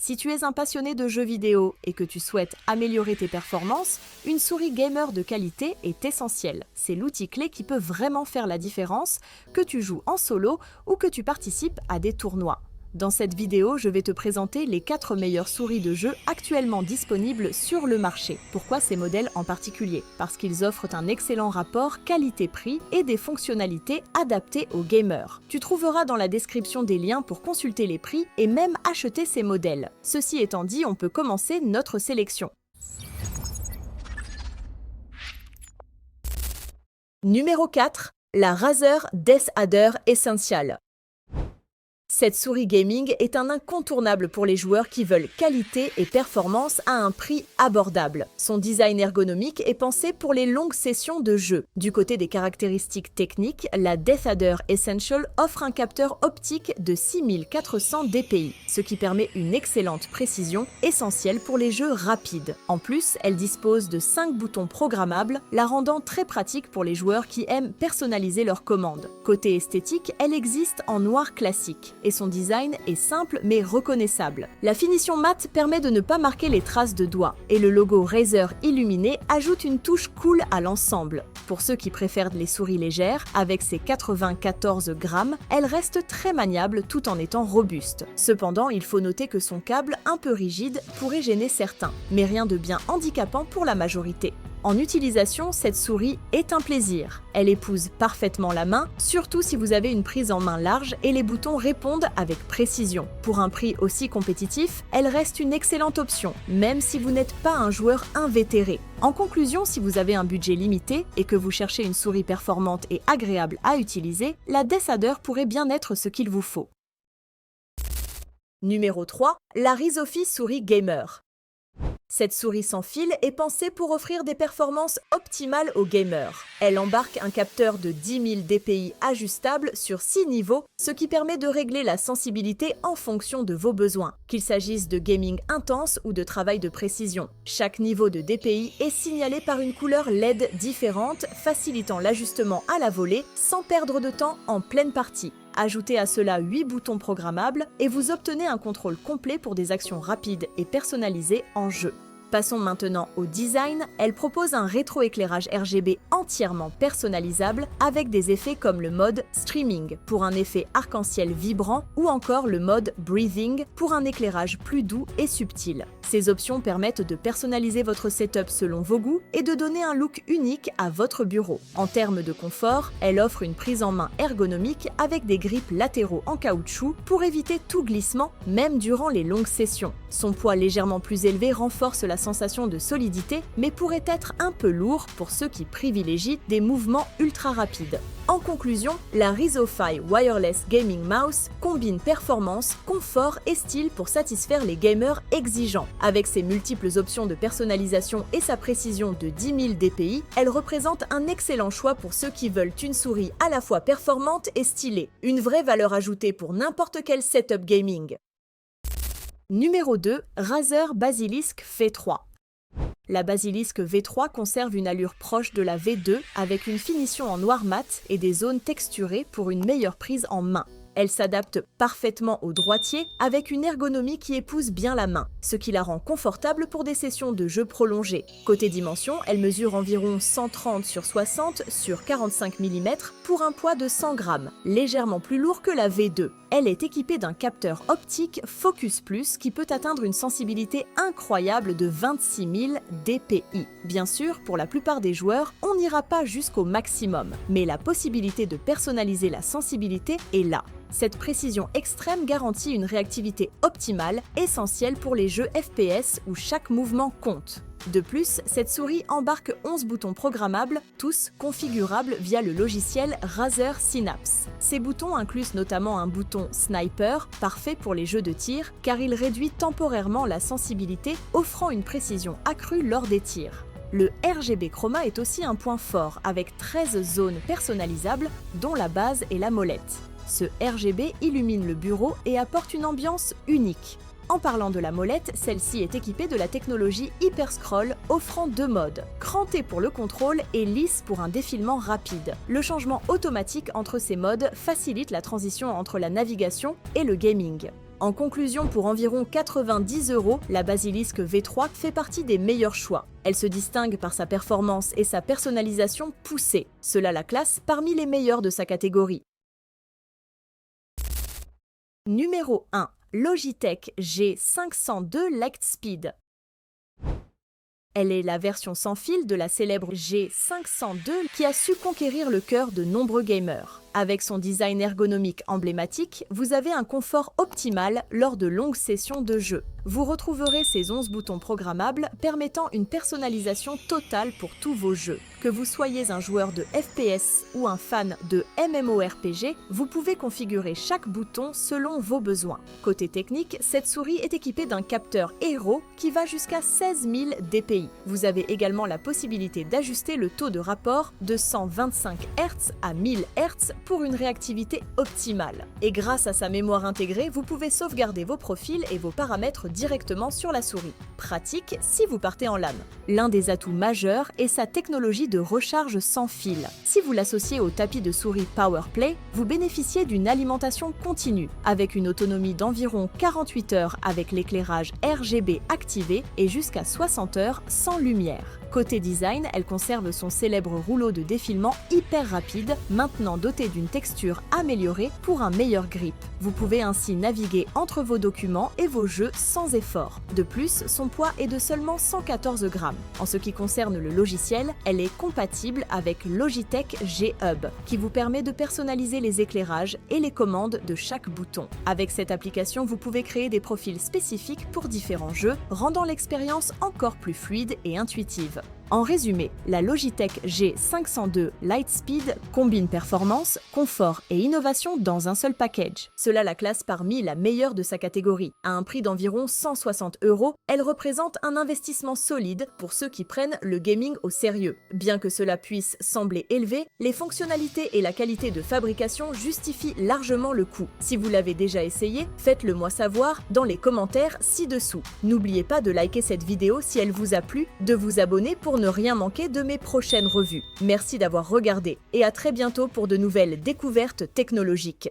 Si tu es un passionné de jeux vidéo et que tu souhaites améliorer tes performances, une souris gamer de qualité est essentielle. C'est l'outil clé qui peut vraiment faire la différence, que tu joues en solo ou que tu participes à des tournois. Dans cette vidéo, je vais te présenter les 4 meilleures souris de jeu actuellement disponibles sur le marché. Pourquoi ces modèles en particulier? Parce qu'ils offrent un excellent rapport qualité-prix et des fonctionnalités adaptées aux gamers. Tu trouveras dans la description des liens pour consulter les prix et même acheter ces modèles. Ceci étant dit, on peut commencer notre sélection. Numéro 4. La Razer DeathAdder Essential. Cette souris gaming est un incontournable pour les joueurs qui veulent qualité et performance à un prix abordable. Son design ergonomique est pensé pour les longues sessions de jeu. Du côté des caractéristiques techniques, la DeathAdder Essential offre un capteur optique de 6400 dpi, ce qui permet une excellente précision essentielle pour les jeux rapides. En plus, elle dispose de 5 boutons programmables, la rendant très pratique pour les joueurs qui aiment personnaliser leurs commandes. Côté esthétique, elle existe en noir classique et son design est simple mais reconnaissable. La finition mate permet de ne pas marquer les traces de doigts et le logo Razer illuminé ajoute une touche cool à l'ensemble. Pour ceux qui préfèrent les souris légères, avec ses 94 grammes, elle reste très maniable tout en étant robuste. Cependant, il faut noter que son câble, un peu rigide, pourrait gêner certains, mais rien de bien handicapant pour la majorité. En utilisation, cette souris est un plaisir. Elle épouse parfaitement la main, surtout si vous avez une prise en main large et les boutons répondent avec précision. Pour un prix aussi compétitif, elle reste une excellente option, même si vous n'êtes pas un joueur invétéré. En conclusion, si vous avez un budget limité et que vous cherchez une souris performante et agréable à utiliser, la DeathAdder pourrait bien être ce qu'il vous faut. Numéro 3. La Rizofi Souris Gamer. Cette souris sans fil est pensée pour offrir des performances optimales aux gamers. Elle embarque un capteur de 10 000 dpi ajustable sur 6 niveaux, ce qui permet de régler la sensibilité en fonction de vos besoins, qu'il s'agisse de gaming intense ou de travail de précision. Chaque niveau de dpi est signalé par une couleur LED différente, facilitant l'ajustement à la volée sans perdre de temps en pleine partie. Ajoutez à cela 8 boutons programmables et vous obtenez un contrôle complet pour des actions rapides et personnalisées en jeu. Passons maintenant au design. Elle propose un rétroéclairage RGB entièrement personnalisable avec des effets comme le mode streaming pour un effet arc-en-ciel vibrant ou encore le mode breathing pour un éclairage plus doux et subtil. Ces options permettent de personnaliser votre setup selon vos goûts et de donner un look unique à votre bureau. En termes de confort, elle offre une prise en main ergonomique avec des grips latéraux en caoutchouc pour éviter tout glissement, même durant les longues sessions. Son poids légèrement plus élevé renforce la sensation de solidité, mais pourrait être un peu lourd pour ceux qui privilégient des mouvements ultra rapides. En conclusion, la Rizofi Wireless Gaming Mouse combine performance, confort et style pour satisfaire les gamers exigeants. Avec ses multiples options de personnalisation et sa précision de 10 000 dpi, elle représente un excellent choix pour ceux qui veulent une souris à la fois performante et stylée. Une vraie valeur ajoutée pour n'importe quel setup gaming. Numéro 2. Razer Basilisk V3. La Basilisk V3 conserve une allure proche de la V2 avec une finition en noir mat et des zones texturées pour une meilleure prise en main. Elle s'adapte parfaitement au droitier avec une ergonomie qui épouse bien la main, ce qui la rend confortable pour des sessions de jeu prolongées. Côté dimension, elle mesure environ 130 sur 60 sur 45 mm pour un poids de 100 grammes, légèrement plus lourd que la V2. Elle est équipée d'un capteur optique Focus Plus qui peut atteindre une sensibilité incroyable de 26 000 dpi. Bien sûr, pour la plupart des joueurs, on n'ira pas jusqu'au maximum, mais la possibilité de personnaliser la sensibilité est là. Cette précision extrême garantit une réactivité optimale, essentielle pour les jeux FPS où chaque mouvement compte. De plus, cette souris embarque 11 boutons programmables, tous configurables via le logiciel Razer Synapse. Ces boutons incluent notamment un bouton Sniper, parfait pour les jeux de tir, car il réduit temporairement la sensibilité, offrant une précision accrue lors des tirs. Le RGB Chroma est aussi un point fort, avec 13 zones personnalisables, dont la base et la molette. Ce RGB illumine le bureau et apporte une ambiance unique. En parlant de la molette, celle-ci est équipée de la technologie Hyperscroll offrant 2 modes, cranté pour le contrôle et lisse pour un défilement rapide. Le changement automatique entre ces modes facilite la transition entre la navigation et le gaming. En conclusion, pour environ 90 €, la Basilisk V3 fait partie des meilleurs choix. Elle se distingue par sa performance et sa personnalisation poussée. Cela la classe parmi les meilleurs de sa catégorie. Numéro 1. Logitech G502 Lightspeed. Elle est la version sans fil de la célèbre G502 qui a su conquérir le cœur de nombreux gamers. Avec son design ergonomique emblématique, vous avez un confort optimal lors de longues sessions de jeu. Vous retrouverez ces 11 boutons programmables permettant une personnalisation totale pour tous vos jeux. Que vous soyez un joueur de FPS ou un fan de MMORPG, vous pouvez configurer chaque bouton selon vos besoins. Côté technique, cette souris est équipée d'un capteur Hero qui va jusqu'à 16 000 dpi. Vous avez également la possibilité d'ajuster le taux de rapport de 125 Hz à 1000 Hz pour une réactivité optimale. Et grâce à sa mémoire intégrée, vous pouvez sauvegarder vos profils et vos paramètres directement sur la souris. Pratique si vous partez en LAN. L'un des atouts majeurs est sa technologie de recharge sans fil. Si vous l'associez au tapis de souris PowerPlay, vous bénéficiez d'une alimentation continue, avec une autonomie d'environ 48 heures avec l'éclairage RGB activé et jusqu'à 60 heures sans lumière. Côté design, elle conserve son célèbre rouleau de défilement hyper rapide, maintenant doté d'une texture améliorée pour un meilleur grip. Vous pouvez ainsi naviguer entre vos documents et vos jeux sans effort. De plus, son poids est de seulement 114 grammes. En ce qui concerne le logiciel, elle est compatible avec Logitech G Hub, qui vous permet de personnaliser les éclairages et les commandes de chaque bouton. Avec cette application, vous pouvez créer des profils spécifiques pour différents jeux, rendant l'expérience encore plus fluide et intuitive. En résumé, la Logitech G502 Lightspeed combine performance, confort et innovation dans un seul package. Cela la classe parmi la meilleure de sa catégorie. À un prix d'environ 160 €, elle représente un investissement solide pour ceux qui prennent le gaming au sérieux. Bien que cela puisse sembler élevé, les fonctionnalités et la qualité de fabrication justifient largement le coût. Si vous l'avez déjà essayé, faites-le moi savoir dans les commentaires ci-dessous. N'oubliez pas de liker cette vidéo si elle vous a plu, de vous abonner pour ne rien manquer de mes prochaines revues. Merci d'avoir regardé et à très bientôt pour de nouvelles découvertes technologiques.